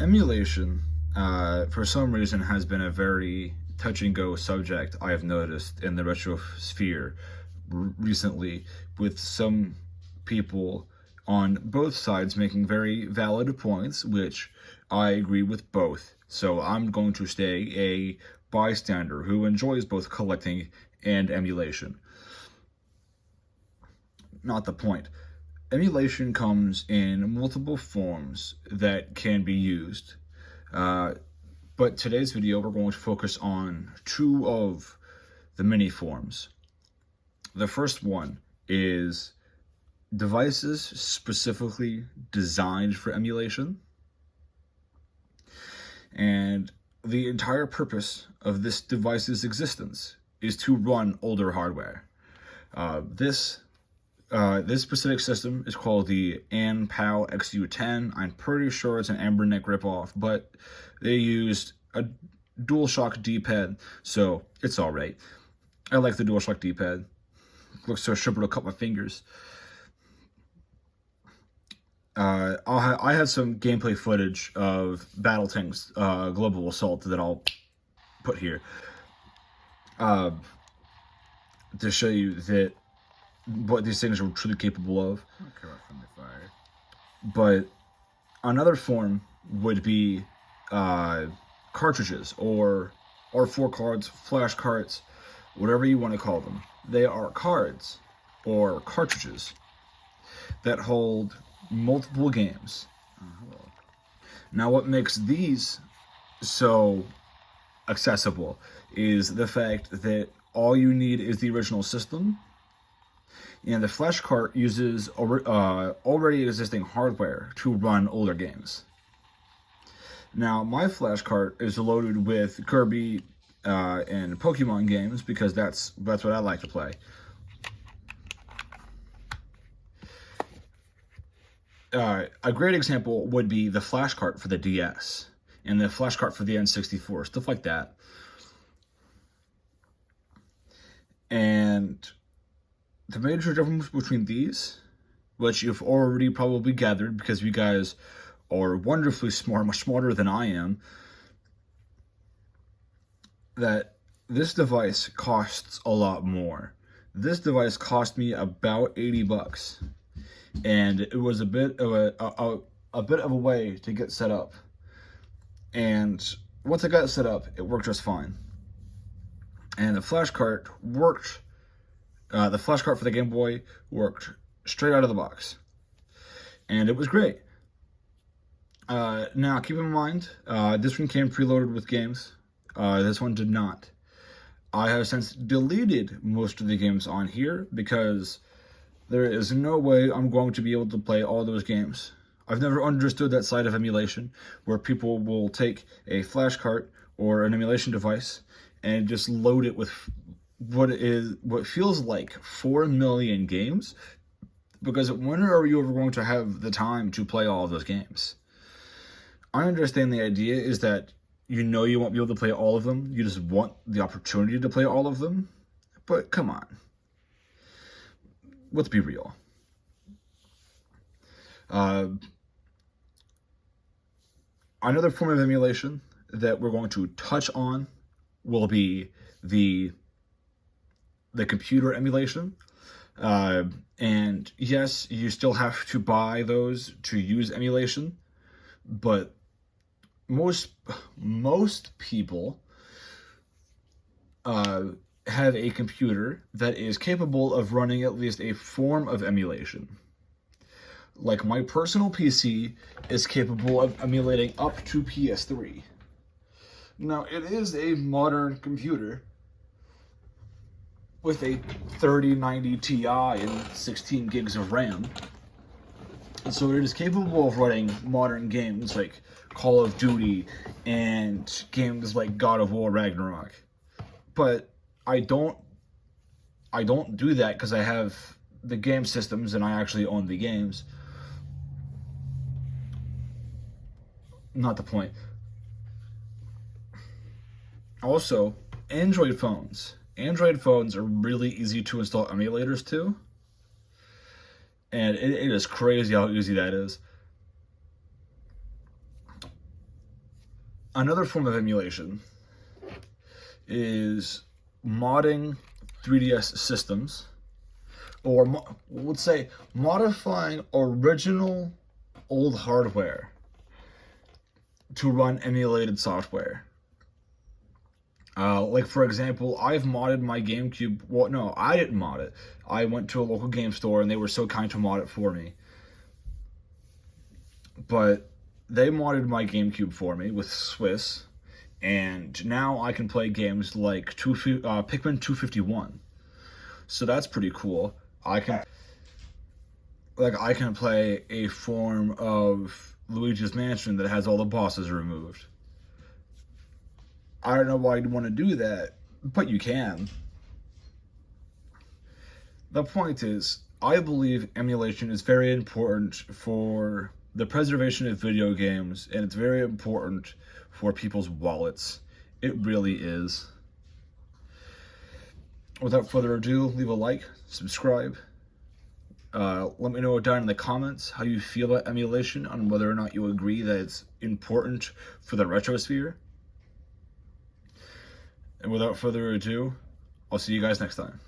Emulation, for some reason, has been a very touch and go subject I have noticed in the retro sphere recently, with some people on both sides making very valid points, which I agree with both. So I'm going to stay a bystander who enjoys both collecting and emulation. Not the point. Emulation comes in multiple forms that can be used. Uh, but today's video, we're going to focus on two of the many forms. The first one is devices specifically designed for emulation. And the entire purpose of this device's existence is to run older hardware. This specific system is called the ANPAL XU10. I'm pretty sure it's an Ambernick ripoff, but they used a DualShock D-pad, so it's alright. I like the DualShock D-pad. Looks so sharp it'll cut my fingers. I have some gameplay footage of Battletech's Global Assault that I'll put here to show you that what these things are truly capable of. Okay, from the fire. But another form would be cartridges or R4 cards, flash cards, whatever you want to call them. They are cards or cartridges that hold multiple games. Now, what makes these so accessible is the fact that all you need is the original system, and the flash cart uses already existing hardware to run older games. Now, my flash cart is loaded with Kirby and Pokemon games because that's what I like to play. A great example would be the flash cart for the DS and the flash cart for the N64, stuff like that. And the major difference between these, which you've already probably gathered because you guys are wonderfully smart, much smarter than I am, that this device costs a lot more. This device cost me about 80 bucks. And it was a bit of a way to get set up. And once I got it set up, it worked just fine. And the flash cart worked. The flash cart for the Game Boy worked straight out of the box, and it was great. Now, keep in mind, this one came preloaded with games. This one did not. I have since deleted most of the games on here because there is no way I'm going to be able to play all those games. I've never understood that side of emulation, where people will take a flash cart or an emulation device and just load it with what feels like 4 million games, because when are you ever going to have the time to play all of those games? I understand the idea is that you won't be able to play all of them, you just want the opportunity to play all of them, but come on. Let's be real. Another form of emulation that we're going to touch on will be the computer emulation. And yes, you still have to buy those to use emulation, but most people have a computer that is capable of running at least a form of emulation. Like my personal PC is capable of emulating up to PS3. Now, it is a modern computer with a 3090 Ti and 16 gigs of RAM. And so it is capable of running modern games like Call of Duty and games like God of War Ragnarok. But I don't do that because I have the game systems and I actually own the games. Not the point. Also, Android phones. Android phones are really easy to install emulators to. And it is crazy how easy that is. Another form of emulation is modding 3DS systems, or let's say modifying original old hardware to run emulated software. Like, for example, I've modded my GameCube. Well, no, I didn't mod it. I went to a local game store and they were so kind to mod it for me. But they modded my GameCube for me with Swiss, and now I can play games like Pikmin 251. So that's pretty cool. I can play a form of Luigi's Mansion that has all the bosses removed. I don't know why you'd want to do that, but you can. The point is, I believe emulation is very important for the preservation of video games, and it's very important for people's wallets. It really is. Without further ado, leave a like, subscribe. Let me know down in the comments how you feel about emulation, on whether or not you agree that it's important for the retrosphere. And without further ado, I'll see you guys next time.